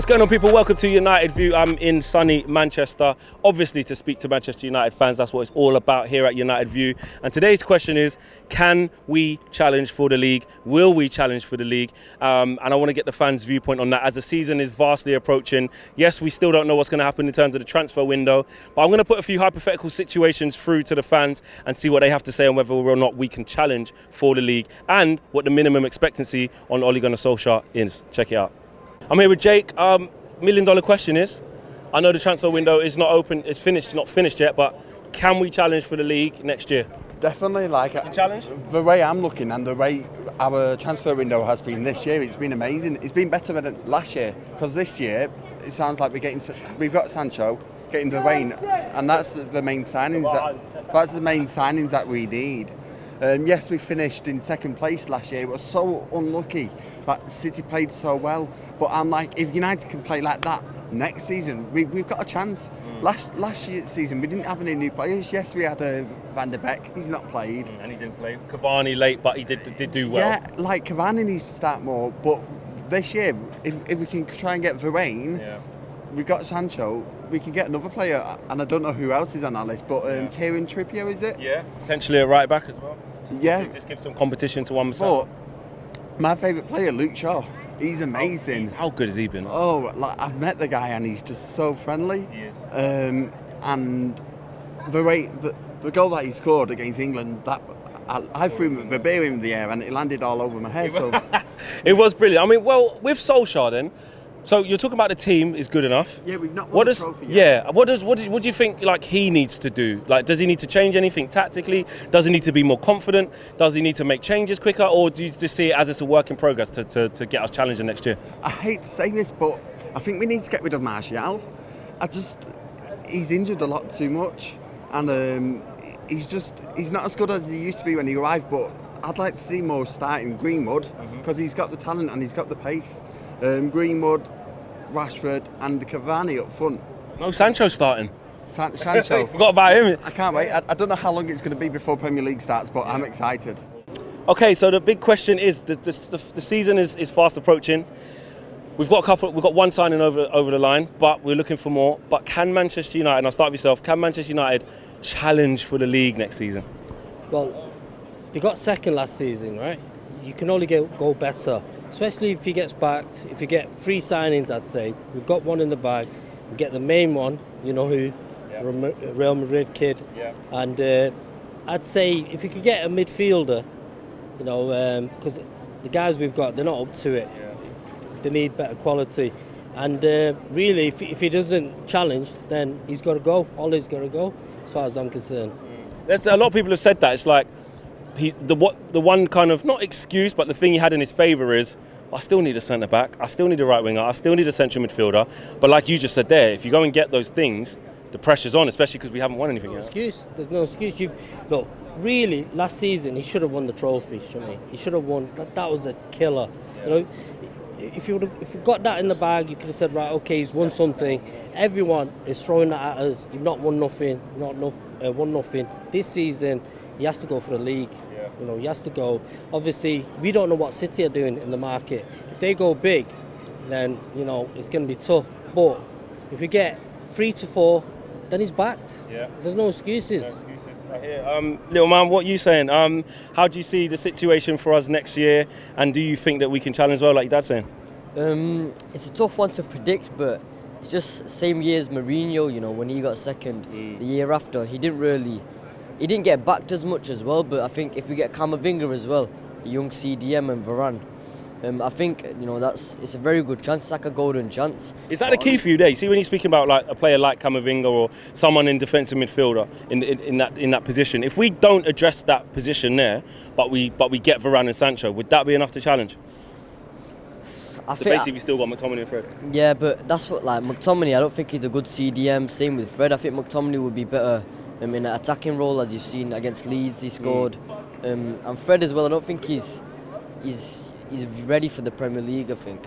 What's going on, people? Welcome to United View. I'm in sunny Manchester, obviously to speak to Manchester United fans. That's what it's all about here at United View. And today's question is, can we challenge for the league? Will we challenge for the league? And I want to get the fans' viewpoint on that as the season is vastly approaching. Yes, we still don't know what's going to happen in terms of the transfer window, but I'm going to put a few hypothetical situations through to the fans and see what they have to say on whether or not we can challenge for the league and what the minimum expectancy on Ole Gunnar Solskjaer is. Check it out. I'm here with Jake. $1 million question is, I know the transfer window is not open, it's finished, not finished yet, but can we challenge for the league next year? Definitely, challenge? The way I'm looking and the way our transfer window has been this year, it's been amazing. It's been better than last year, because this year it sounds like we've got Sancho getting the rain, and that's the main signings. That's the main signings that we need. Yes, we finished in second place last year. It was so unlucky that City played so well. But I'm like, if United can play like that next season, we've got a chance. Last year's season, we didn't have any new players. Yes, we had Van der Beek. He's not played. And he didn't play. Cavani late, but he did do well. Yeah, like Cavani needs to start more. But this year, if we can try and get Varane, we've got Sancho. We can get another player, and I don't know who else is on that list, but Kieran Trippier, is it? Yeah, potentially a right back as well. Yeah. Just give some competition to one myself. But my favourite player, Luke Shaw. He's amazing. How good has he been? Oh, like I've met the guy and he's just so friendly. He is. And the goal that he scored against England, that I threw the beer in the air and it landed all over my head. So it was brilliant. I mean, well, with Solskjaer then. So you're talking about the team is good enough. Yeah, we've not won the trophy yet. Yeah, what do you think like he needs to do? Like, does he need to change anything tactically? Does he need to be more confident? Does he need to make changes quicker? Or do you just see it as it's a work in progress to get us challenging next year? I hate to say this, but I think we need to get rid of Martial. He's injured a lot too much, and he's not as good as he used to be when he arrived. But I'd like to see more starting Greenwood, because he's got the talent and he's got the pace. Greenwood, Rashford and Cavani up front. No, Sancho starting. Sancho. Forgot about him. I can't wait. I don't know how long it's going to be before Premier League starts, but I'm excited. Okay, so the big question is, the season is fast approaching. We've got one signing over the line, but we're looking for more. But can Manchester United, and I'll start with yourself, can Manchester United challenge for the league next season? Well, they got second last season, right? You can only go better. Especially if he gets backed, if you get 3 signings, I'd say. We've got one in the bag. We get the main one, you know who, Real Madrid kid. Yeah. And I'd say if you could get a midfielder, you know, because the guys we've got, they're not up to it. Yeah. They need better quality. And really, if he doesn't challenge, then he's got to go. Ole's got to go, as far as I'm concerned. There's a lot of people have said that. It's like, he's the one kind of, not excuse, but the thing he had in his favour is, I still need a centre back, I still need a right winger, I still need a central midfielder. But like you just said there, if you go and get those things, the pressure's on, especially because we haven't won anything yet. There's no excuse. Look, really, last season he should have won the trophy, shouldn't he? He should have won. That was a killer. Yeah. You know, if you got that in the bag, you could have said, right, okay, he's won something. Everyone is throwing that at us. You've not won nothing. Won nothing. This season, he has to go for the league. Yeah. You know, he has to go. Obviously, we don't know what City are doing in the market. If they go big, then, you know, it's going to be tough. But if we get 3 to 4, then he's backed. Yeah. There's no excuses. I hear. Little man, what are you saying? How do you see the situation for us next year? And do you think that we can challenge well, like your dad's saying? It's a tough one to predict, but it's just same year as Mourinho, you know, when he got second. The year after, he didn't get backed as much as well, but I think if we get Camavinga as well, a young CDM and Varane, I think, you know, it's a very good chance. It's like a golden chance. Is that the key for you, Dave? See, when you're speaking about like a player like Camavinga or someone in defensive midfielder in that position, if we don't address that position there, but we get Varane and Sancho, would that be enough to challenge? Basically, we still got McTominay and Fred. Yeah, but that's what, like, McTominay, I don't think he's a good CDM. Same with Fred. I think McTominay would be better in an attacking role, as you've seen against Leeds. He scored, and Fred as well. I don't think he's ready for the Premier League. I think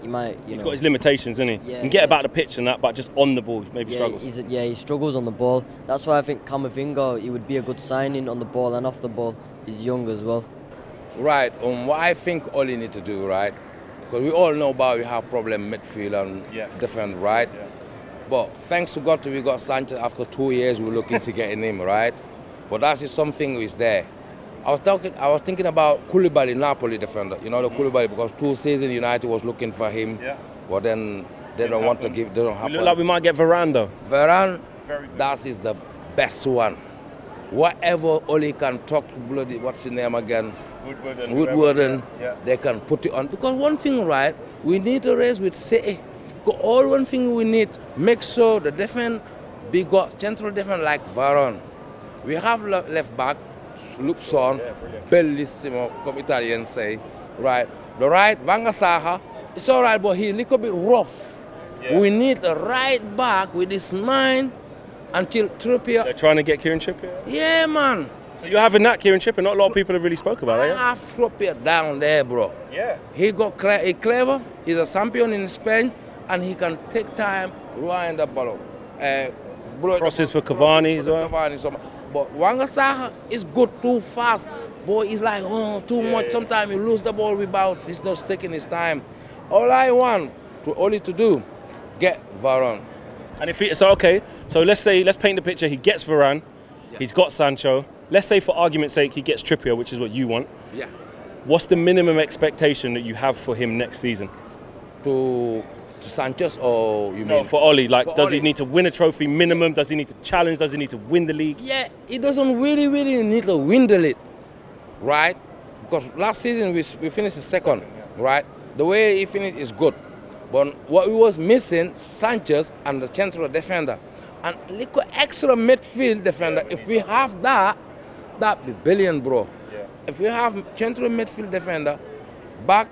he might. He's got his limitations, isn't he? Yeah, he can get about the pitch and that, but just on the ball, maybe struggles. He struggles on the ball. That's why I think Camavinga, he would be a good signing on the ball and off the ball. He's young as well. Right. What I think Ole need to do, right? Because we all know about we have problem midfield and defense, right? Yeah. But thanks to God we got Sanchez after 2 years. We're looking to getting him, right? But that is something is there. I was thinking about Koulibaly, Napoli defender. You know the Koulibaly, because 2 seasons United was looking for him. Yeah. But then they don't want to give. They don't happen. We look like we might get Varane though. Varane, that is the best one. Whatever Oli can talk to bloody, what's his name again? Woodward, they can put it on. Because one thing, right, we need to race with City. Because all one thing we need, make sure the defense, big central defense like Varane. We have left back, Luxon, bellissimo, come Italians say, right. The right, Vangasaha, it's all right, but he a little bit rough. Yeah. We need a right back with his mind until Trippier. They're trying to get Kieran Trippier? Yeah, man. So you're having that, Kieran Trippier? Not a lot of people have really spoke about it. I have Trippier down there, bro. Yeah. He clever. He's a champion in Spain, and he can take time, rewind the ball. Crosses for Cavani as well. But Wangasaha is good too fast. Boy, he's like, too much. Sometimes you lose the ball without. He's just taking his time. All I want only to do, get Varane. And if so let's paint the picture. He gets Varane. Yeah. He's got Sancho. Let's say, for argument's sake, he gets Trippier, which is what you want. Yeah. What's the minimum expectation that you have for him next season? To Sanchez, or you mean? No, for Oli. Like, does he need to win a trophy minimum? Does he need to challenge? Does he need to win the league? Yeah, he doesn't really need to win the league, right? Because last season we finished second, right? The way he finished is good. But what we was missing, Sanchez and the central defender. And little extra midfield defender. If we have that, that'd be brilliant, bro. Yeah. If we have central midfield defender, back,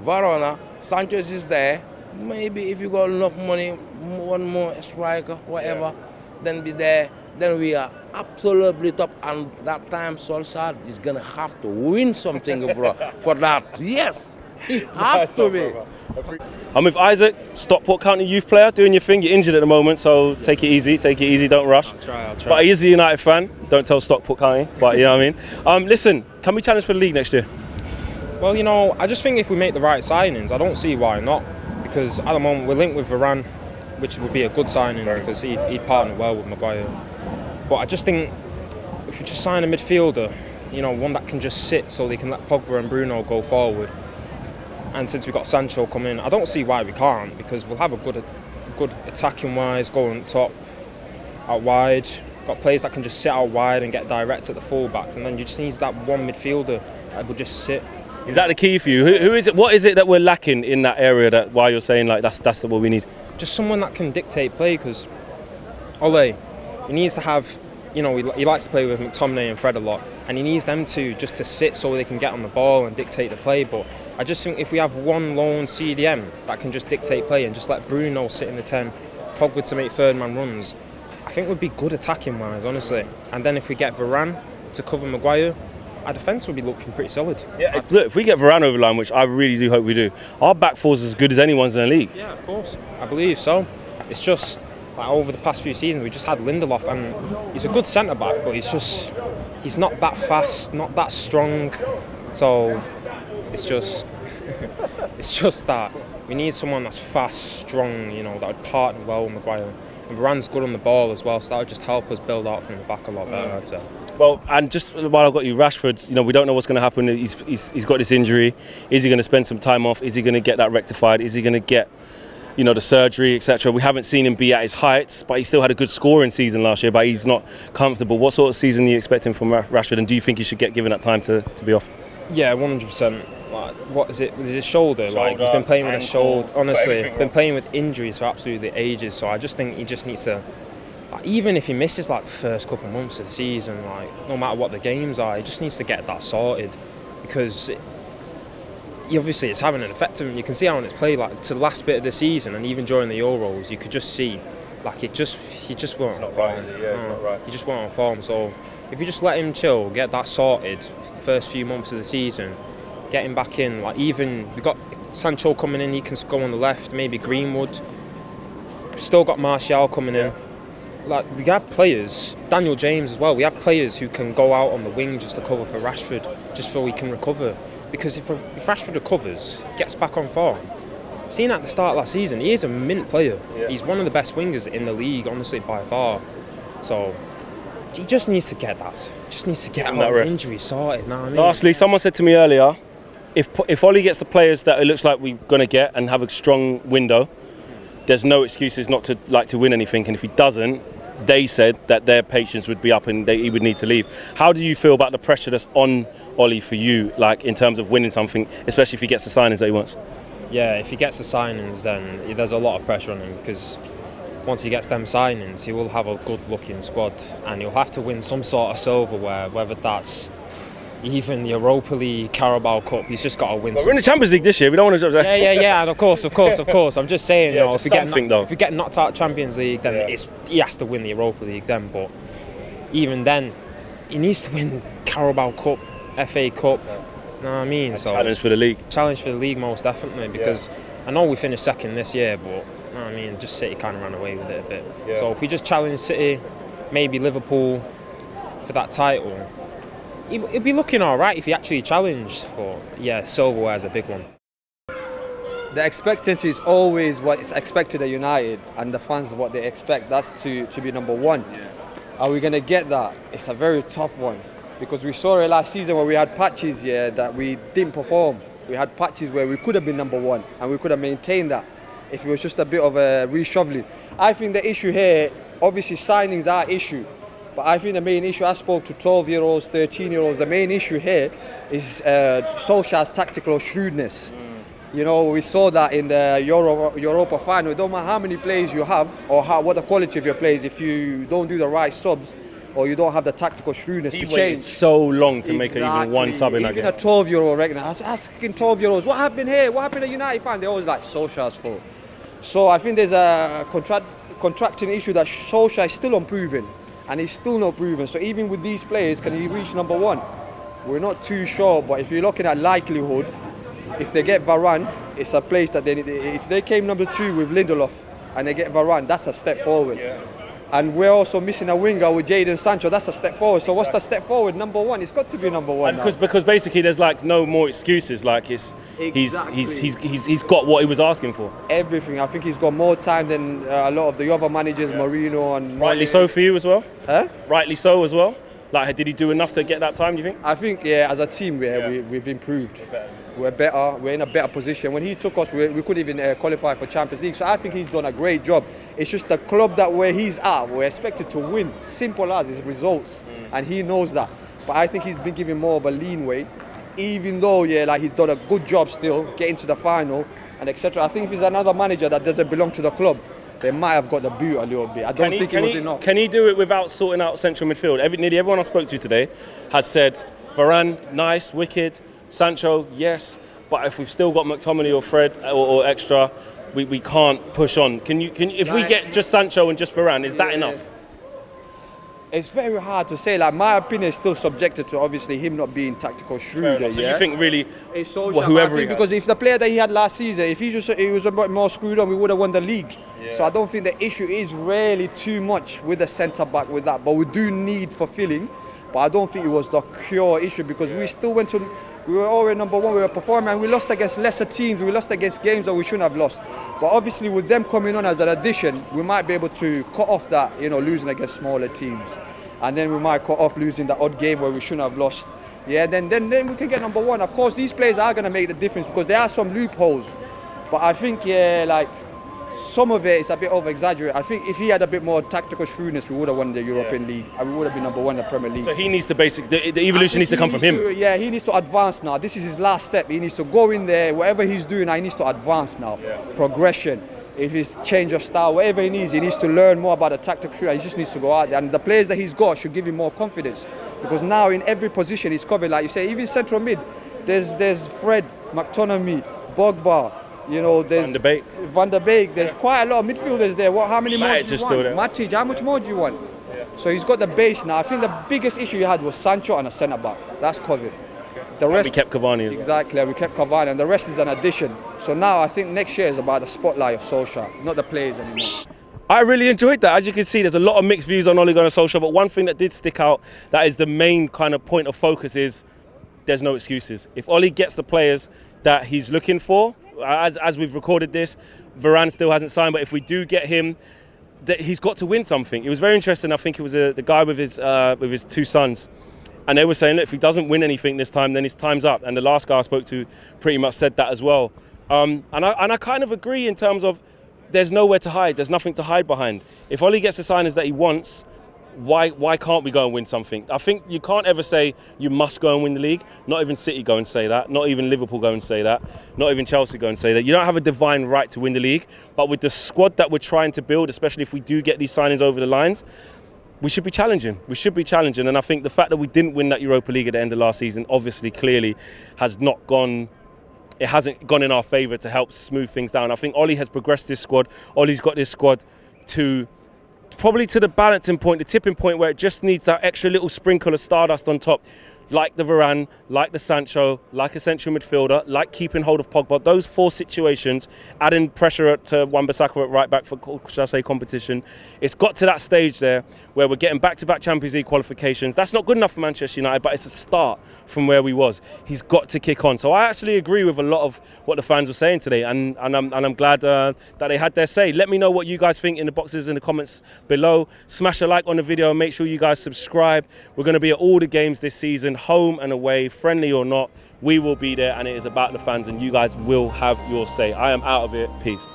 Varane, Sanchez is there. Maybe if you got enough money, one more striker, whatever, then be there. Then we are absolutely top. And that time, Solskjaer is going to have to win something, bro, for that. Yes, he has to be. I'm with Isaac, Stockport County youth player, doing your thing. You're injured at the moment, so take it easy, don't rush. I'll try. But he's a United fan. Don't tell Stockport County, but you know what I mean. Listen, can we challenge for the league next year? Well, I just think if we make the right signings, I don't see why not. Because at the moment we're linked with Varane, which would be a good signing because he'd partner well with Maguire. But I just think if we just sign a midfielder, one that can just sit so they can let Pogba and Bruno go forward. And since we've got Sancho coming in, I don't see why we can't, because we'll have a good attacking wise, going top, out wide. Got players that can just sit out wide and get direct at the full-backs, and then you just need that one midfielder that will just sit. Is that the key for you? Who is it? What is it that we're lacking in that area? That why you're saying like that's what we need? Just someone that can dictate play, because Ole, he needs to have, he likes to play with McTominay and Fred a lot, and he needs them to sit so they can get on the ball and dictate the play. But I just think if we have one lone CDM that can just dictate play and just let Bruno sit in the 10, Pogba to make third man runs, I think we'd be good attacking wise, honestly. And then if we get Varane to cover Maguire, our defence will be looking pretty solid. Yeah, look, if we get Varane over the line, which I really do hope we do, our back four's as good as anyone's in the league. Yeah, of course. I believe so. It's just like over the past few seasons, we just had Lindelof, and he's a good centre back, but he's not that fast, not that strong. So it's just that we need someone that's fast, strong, that would partner well with Maguire. And Varane's good on the ball as well, so that would just help us build out from the back a lot better, I'd say. Well, and just while I've got you, Rashford, we don't know what's going to happen. He's got this injury. Is he going to spend some time off? Is he going to get that rectified? Is he going to get, the surgery, etc.? We haven't seen him be at his heights, but he still had a good scoring season last year, but he's not comfortable. What sort of season are you expecting from Rashford, and do you think he should get given that time to be off? Yeah, 100%. Like, what is it? Is his shoulder? Like, he's been playing with a shoulder. Honestly, been playing with injuries for absolutely ages. So I just think he just needs to. Even if he misses the first couple of months of the season, no matter what the games are, he just needs to get that sorted, because obviously it's having an effect on him. You can see how it's played to the last bit of the season, and even during the Euros, you could just see he just weren't on form. He just weren't on form. So if you just let him chill, get that sorted for the first few months of the season, get him back in. Even we got Sancho coming in, he can go on the left. Maybe Greenwood. Still got Martial coming in. We have players, Daniel James as well. We have players who can go out on the wing just to cover for Rashford, just so we can recover. because if Rashford recovers, gets back on form, seeing at the start of last season, he is a mint player. Yeah. He's one of the best wingers in the league, honestly, by far. So he just needs to get that. Just needs to get all his injuries sorted. Know what I mean? Lastly, someone said to me earlier, if Ollie gets the players that it looks like we're going to get and have a strong window, there's no excuses not to like to win anything. And if he doesn't, they said that their patience would be up and he would need to leave. How do you feel about the pressure that's on Ollie for you, like in terms of winning something, especially if he gets the signings that he wants? Yeah, if he gets the signings, then there's a lot of pressure on him, because once he gets them signings, he will have a good-looking squad, and he'll have to win some sort of silverware, whether that's even the Europa League, Carabao Cup. He's just got to win. We're in the Champions League this year. We don't want to judge that. Yeah, and of course. I'm just saying, yeah, if we get knocked out of Champions League, then he has to win the Europa League then. But even then, he needs to win Carabao Cup, FA Cup. You know what I mean? So challenge for the league. Challenge for the league, most definitely, because I know we finished second this year, but you know what I mean, just City kind of ran away with it a bit. Yeah. So if we just challenge City, maybe Liverpool for that title, it'd be looking all right if he actually challenged. But yeah, silverware is a big one. The expectancy is always what is expected at United, and the fans what they expect. That's to be number one. Yeah. Are we going to get that? It's a very tough one, because we saw it last season where we had patches that we didn't perform. We had patches where we could have been number one and we could have maintained that if it was just a bit of a reshuffling. I think the issue here, obviously signings are an issue, but I think the main issue, I spoke to 12-year-olds, 13-year-olds, the main issue here is Solskjaer's tactical shrewdness. You know, we saw that in the Europa final. It don't matter how many players you have or what the quality of your players, if you don't do the right subs, or you don't have the tactical shrewdness to change. So long to make even one sub in that game. Even a 12-year-old right now, I was asking 12-year-olds, what happened here? What happened to United fans? They're always like, Solskjaer's fault. So I think there's a contracting issue that Solskjaer is still unproven, and he's still not proven. So even with these players, can he reach number one? We're not too sure, but if you're looking at likelihood, if they get Varane, it's a place that they need. If they came number two with Lindelof and they get Varane, that's a step forward. Yeah. And we're also missing a winger with Jadon Sancho. That's a step forward. So what's the step forward? Number one. It's got to be number one. Because basically there's like no more excuses. Like he's got what he was asking for. Everything. I think he's got more time than a lot of the other managers, Mourinho and. Rightly so for you as well. Huh? Rightly so as well. Like, did he do enough to get that time? Do you think? I think as a team, we've improved. We're better. We're in a better position. When he took us, we couldn't even qualify for Champions League. So I think he's done a great job. It's just the club that where he's at, we're expected to win. Simple as his results, and he knows that. But I think he's been given more of a leeway, even though he's done a good job still getting to the final and etc. I think if he's another manager that doesn't belong to the club, they might have got the boot a little bit. I don't think it was enough. Can he do it without sorting out central midfield? Nearly everyone I spoke to today has said Varane, nice, wicked. Sancho, yes, but if we've still got McTominay or Fred or extra, we can't push on. If we get just Sancho and just Varane, is that enough? It's very hard to say. Like, my opinion is still subjected to obviously him not being tactical shrewd. So you think really it's so whoever he because if the player that he had last season, if he was a bit more screwed on, we would have won the league. Yeah. So I don't think the issue is really too much with the centre back with that, but we do need fulfilling. But I don't think it was the cure issue, because we still went to. We were already number one, we were performing, and we lost against lesser teams, we lost against games that we shouldn't have lost. But obviously with them coming on as an addition, we might be able to cut off that, losing against smaller teams. And then we might cut off losing that odd game where we shouldn't have lost. Yeah, then we can get number one. Of course, these players are going to make the difference, because there are some loopholes. But I think, some of it is a bit over-exaggerated. I think if he had a bit more tactical shrewdness, we would have won the European League, and we would have been number one in the Premier League. So he needs to the evolution needs to come from him. He needs to advance now. This is his last step. He needs to go in there, whatever he's doing now, he needs to advance now. Yeah. Progression. If it's change of style, whatever he needs to learn more about the tactical shrewdness. He just needs to go out there. And the players that he's got should give him more confidence. Because now in every position he's covered, like you say, even central mid, there's Fred, McTominay, Pogba, there's Van der Beek. There's quite a lot of midfielders there. How many more do you want? Matic, how much more do you want? Yeah. So he's got the base now. I think the biggest issue he had was Sancho and a centre back. That's covered. The rest, we kept Cavani. Exactly, we kept Cavani, and the rest is an addition. So now I think next year is about the spotlight of Solskjaer, not the players anymore. I really enjoyed that. As you can see, there's a lot of mixed views on Ole Gunnar Solskjaer, but one thing that did stick out, that is the main kind of point of focus, is there's no excuses. If Ollie gets the players that he's looking for, as we've recorded this, Varane still hasn't signed, but if we do get him, that he's got to win something. It was very interesting. I think it was the guy with his two sons, and they were saying, look, if he doesn't win anything this time, then his time's up. And the last guy I spoke to pretty much said that as well. And I kind of agree in terms of there's nowhere to hide. There's nothing to hide behind. If Ollie gets the signings that he wants, why can't we go and win something? I think you can't ever say you must go and win the league. Not even City go and say that. Not even Liverpool go and say that. Not even Chelsea go and say that. You don't have a divine right to win the league. But with the squad that we're trying to build, especially if we do get these signings over the lines, we should be challenging. We should be challenging. And I think the fact that we didn't win that Europa League at the end of last season, obviously, clearly, hasn't gone in our favour to help smooth things down. I think Ollie has progressed this squad. Ollie's got this squad probably to the balancing point, the tipping point where it just needs that extra little sprinkle of stardust on top, like the Varane, like the Sancho, like a central midfielder, like keeping hold of Pogba. Those 4 situations, adding pressure to Wan-Bissaka at right back for, should I say, competition. It's got to that stage there where we're getting back-to-back Champions League qualifications. That's not good enough for Manchester United, but it's a start from where we was. He's got to kick on. So I actually agree with a lot of what the fans were saying today, and I'm glad that they had their say. Let me know what you guys think in the boxes in the comments below. Smash a like on the video and make sure you guys subscribe. We're going to be at all the games this season, home and away, friendly or not. We will be there, and it is about the fans, and you guys will have your say. I am out of it. Peace.